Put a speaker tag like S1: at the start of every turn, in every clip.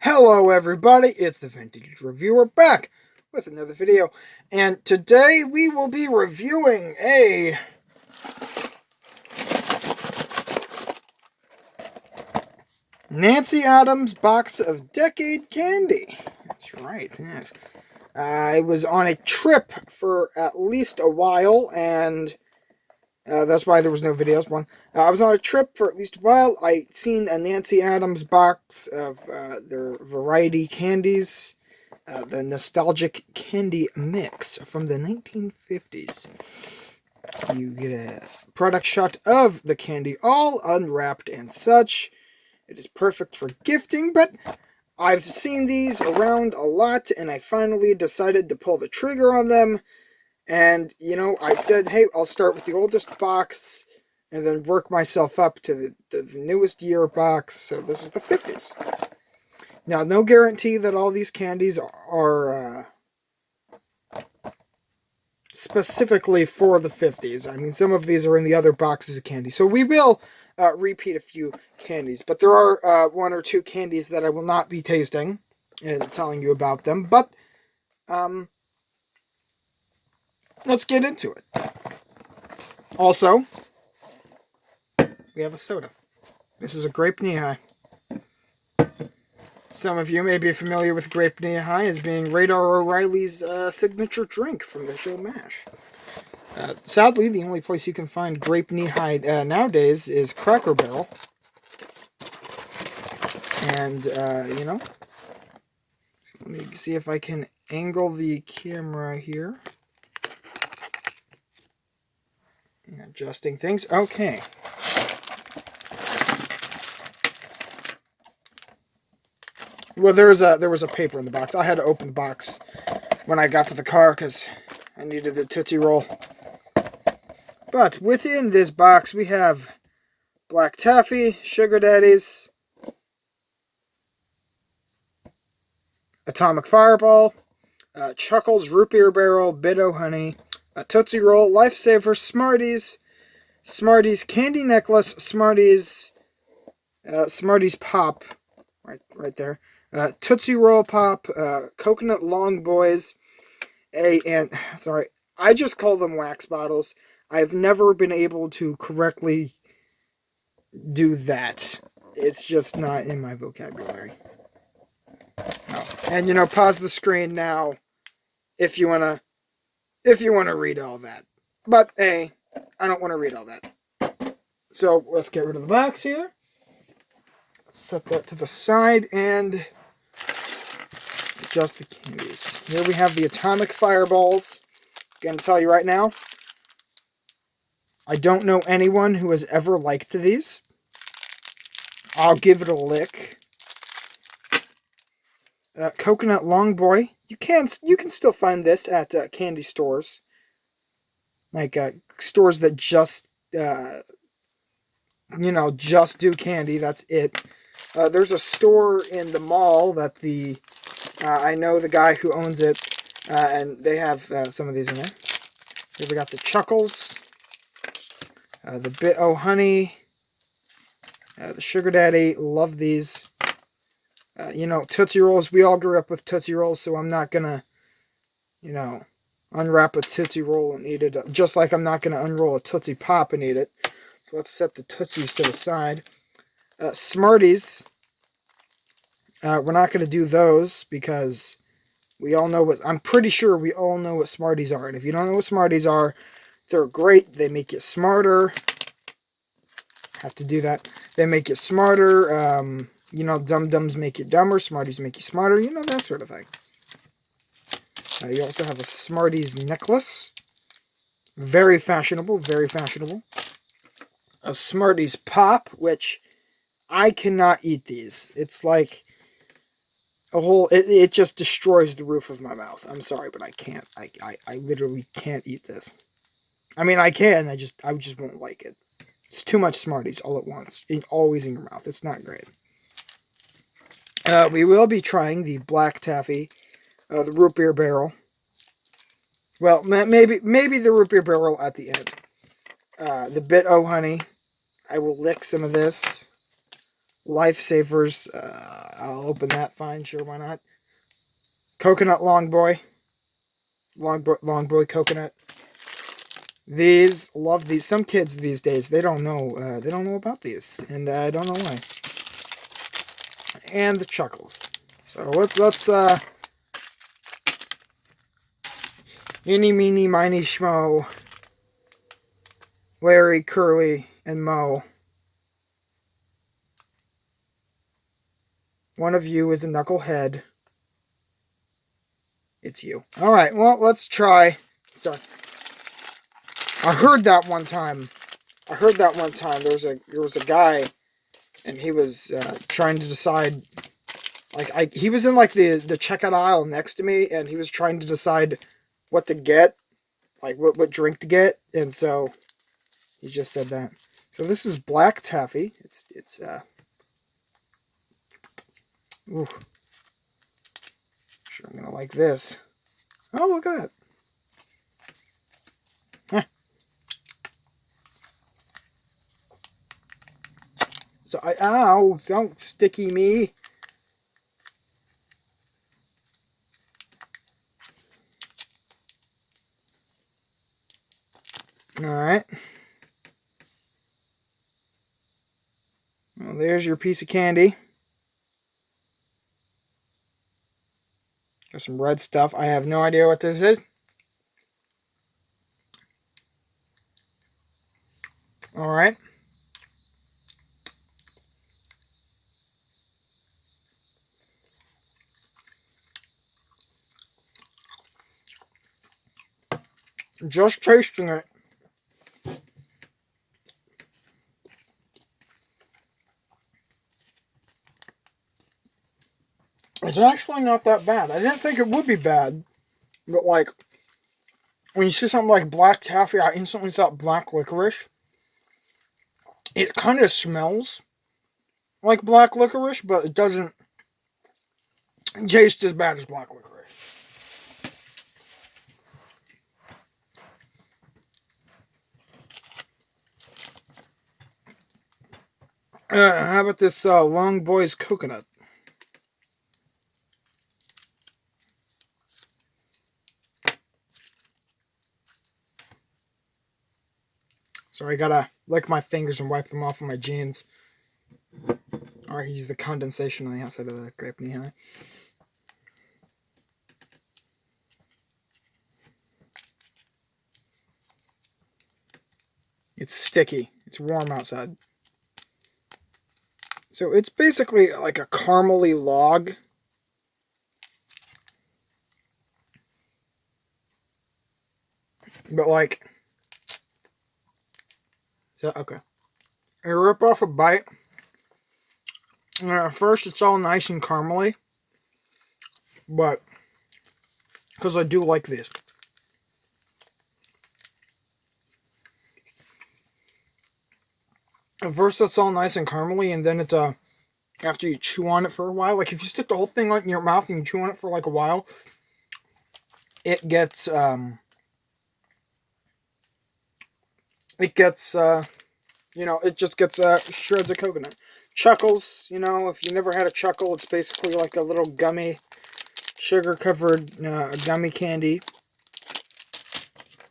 S1: Hello everybody, it's the Vintage Reviewer back with another video, and today we will be reviewing a Nancy Adams box of decade candy. That's right, yes. I was on a trip for at least a while, and that's why there was no videos. I was on a trip for at least a while. I'd seen a Nancy Adams box of their variety candies. The nostalgic candy mix from the 1950s. You get a product shot of the candy all unwrapped and such. It is perfect for gifting, but I've seen these around a lot, and I finally decided to pull the trigger on them. And, I said, hey, I'll start with the oldest box and then work myself up to the newest year box. So this is the 50s. Now, no guarantee that all these candies are specifically for the 50s. I mean, some of these are in the other boxes of candy. So we will repeat a few candies. But there are one or two candies that I will not be tasting and telling you about them. But let's get into it. Also, we have a soda. This is a Grape Knee-High. Some of you may be familiar with Grape Knee-High as being Radar O'Reilly's signature drink from the show MASH. Sadly, the only place you can find Grape Knee-High nowadays is Cracker Barrel. And, let me see if I can angle the camera here. Adjusting things. Okay. Well, there was a paper in the box. I had to open the box when I got to the car because I needed the Tootsie Roll. But within this box, we have Black Taffy, Sugar Daddies, Atomic Fireball, Chuckles, Root Beer Barrel, Bit-O Honey, Tootsie Roll, Lifesaver, Smarties Candy Necklace, Smarties Pop, right there. Tootsie Roll Pop, Coconut Long Boys, I just call them wax bottles. I've never been able to correctly do that. It's just not in my vocabulary. Oh. And pause the screen now if you wanna read all that. But hey, I don't want to read all that. So let's get rid of the box here. Set that to the side and adjust the candies. Here we have the Atomic Fireballs. Gonna tell you right now, I don't know anyone who has ever liked these. I'll give it a lick. Coconut Long Boy. You can still find this at candy stores, like stores that just just do candy. That's it. There's a store in the mall that I know the guy who owns it, and they have some of these in there. Here we got the Chuckles, the Bit-O Honey, the Sugar Daddy. Love these. Tootsie Rolls. We all grew up with Tootsie Rolls, so I'm not gonna, unwrap a Tootsie Roll and eat it. Just like I'm not gonna unroll a Tootsie Pop and eat it. So let's set the Tootsies to the side. Smarties. We're not going to do those because we all know I'm pretty sure we all know what Smarties are. And if you don't know what Smarties are, they're great. They make you smarter. Have to do that. They make you smarter. Dum-Dums make you dumber. Smarties make you smarter. That sort of thing. You also have a Smarties necklace. Very fashionable. Very fashionable. A Smarties Pop, which I cannot eat these. It's like it just destroys the roof of my mouth. I'm sorry, but I can't. I literally can't eat this. I mean, I can. I just won't like it. It's too much Smarties all at once. Always in your mouth. It's not great. We will be trying the Black Taffy, the Root Beer Barrel. Well, maybe the Root Beer Barrel at the end. The Bit-O Honey. I will lick some of this. Lifesavers. I'll open that. Fine, sure, why not? Coconut long boy. Long boy coconut. These, love these. Some kids these days, they don't know about these, and I don't know why. And the chuckles. So let's eeny, meeny, miny, schmo, Larry, Curly, and Moe. One of you is a knucklehead. It's you. Alright, well, let's try. Sorry. I heard that one time. There was a guy, and he was trying to decide. Like, he was in like the checkout aisle next to me, and he was trying to decide what to get, like what drink to get, and so he just said that. So this is black taffy. It's ooh, sure I'm gonna like this. Oh, look at that. Huh. So ow, don't sticky me. All right. Well, there's your piece of candy. Got some red stuff. I have no idea what this is. All right. Just tasting it. It's actually not that bad. I didn't think it would be bad. But, like, when you see something like black taffy, I instantly thought black licorice. It kind of smells like black licorice, but it doesn't taste as bad as black licorice. How about this Long Boy's coconut? So I gotta lick my fingers and wipe them off of my jeans. Or use the condensation on the outside of the grape knee high. It's sticky. It's warm outside. So it's basically like a caramely log. But like... So, okay. I rip off a bite. And at first it's all nice and caramely. But... because I do like this. At first it's all nice and caramely, and then it's after you chew on it for a while, like if you stick the whole thing like in your mouth and you chew on it for like a while, it gets you know, it just gets shreds of coconut. Chuckles, you know, if you never had a chuckle, it's basically like a little gummy, sugar covered gummy candy.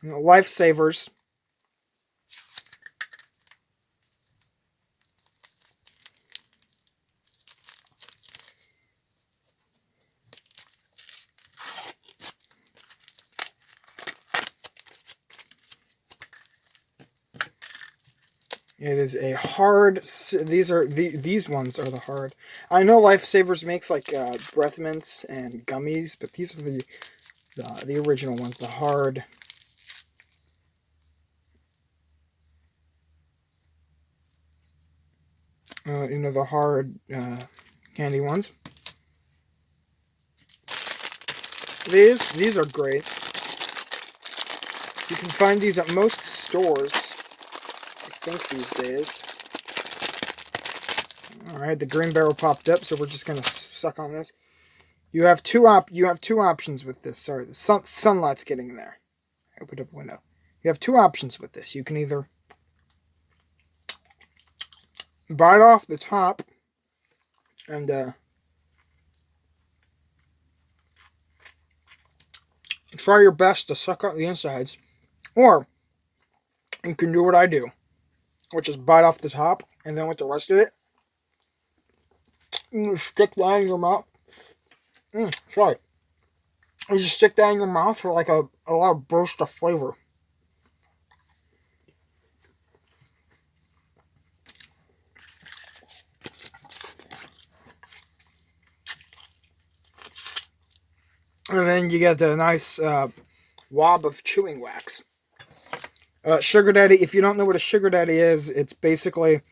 S1: You know, Lifesavers. It is a hard. These ones are the hard. I know Lifesavers makes like breath mints and gummies, but these are the original ones, the hard. You know, the hard candy ones. These are great. You can find these at most stores, I think, these days. Alright, the green barrel popped up, so we're just gonna suck on this. You have two options with this. Sorry, the sunlight's getting in there. I opened up a window. You have two options with this. You can either bite off the top And try your best to suck out the insides. Or you can do what I do, which is bite off the top, and then with the rest of it, you stick that in your mouth. Sorry. You just stick that in your mouth for like a lot burst of flavor. And then you get a nice wob of chewing wax. Sugar daddy, if you don't know what a sugar daddy is, it's basically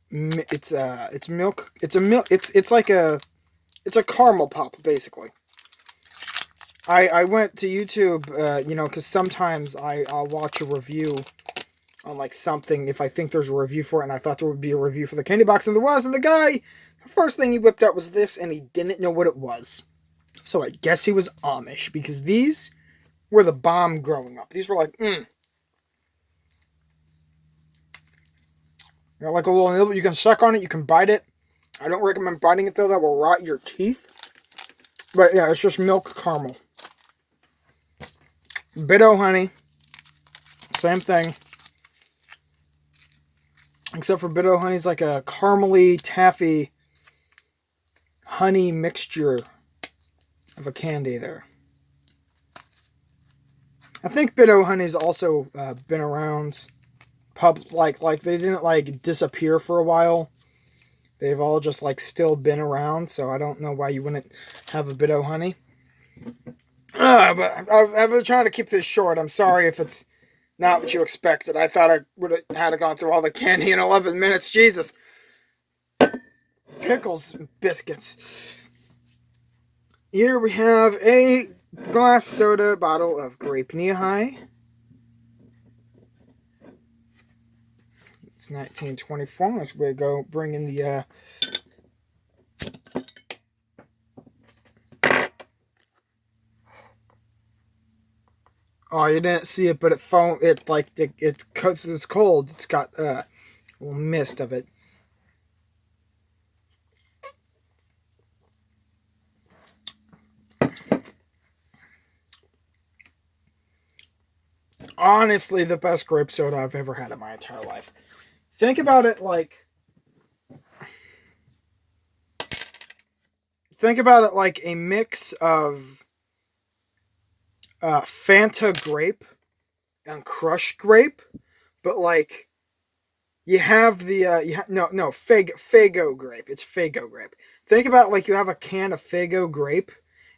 S1: it's milk. It's like a caramel pop basically. I went to YouTube, because sometimes I'll watch a review on like something if I think there's a review for it, and I thought there would be a review for the candy box, and there was, and the guy, the first thing he whipped out was this, and he didn't know what it was. So I guess he was Amish, because these were the bomb growing up. These were like, They're like a little nibble. You can suck on it, you can bite it. I don't recommend biting it though, that will rot your teeth. But yeah, it's just milk caramel. Bit-O honey, same thing. Except for Bit-O honey's like a caramely, taffy, honey mixture of a candy there. I think Bit-O honey's also been around. Like they didn't like disappear for a while. They've all just like still been around, so I don't know why you wouldn't have a Bit-O honey. But I've been trying to keep this short. I'm sorry if it's not what you expected. I thought I would have had to gone through all the candy in 11 minutes. Jesus. Pickles and biscuits. Here we have a glass soda bottle of Grape Soda. It's 1924. Let's go bring in the oh, you didn't see it, but it's because it's cold. It's got a little mist of it. Honestly, the best grape soda I've ever had in my entire life. Think about it like a mix of Fanta grape and crushed grape, but like you have the Faygo grape. It's Faygo grape. Think about like you have a can of Faygo grape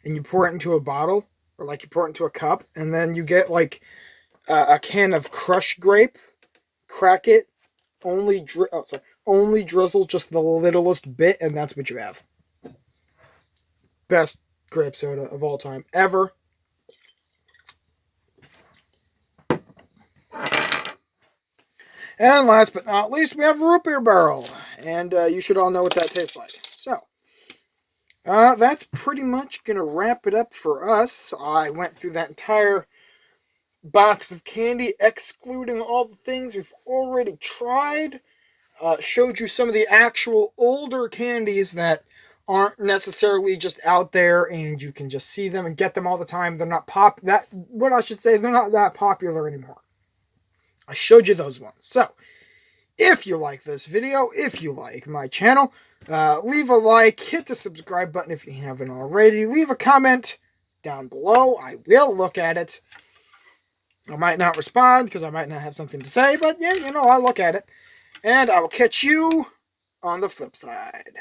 S1: and you pour it into a bottle, or like you pour it into a cup, and then you get like a can of crushed grape, crack it, only drizzle just the littlest bit, and that's what you have. Best grape soda of all time ever. And last but not least, we have root beer barrel, and you should all know what that tastes like. So that's pretty much gonna wrap it up for us. I went through that entire box of candy, excluding all the things we've already tried. Showed you some of the actual older candies that aren't necessarily just out there and you can just see them and get them all the time. They're not they're not that popular anymore. I showed you those ones. So, if you like this video, if you like my channel, leave a like, hit the subscribe button if you haven't already, leave a comment down below. I will look at it. I might not respond because I might not have something to say, but yeah, I'll look at it. And I will catch you on the flip side.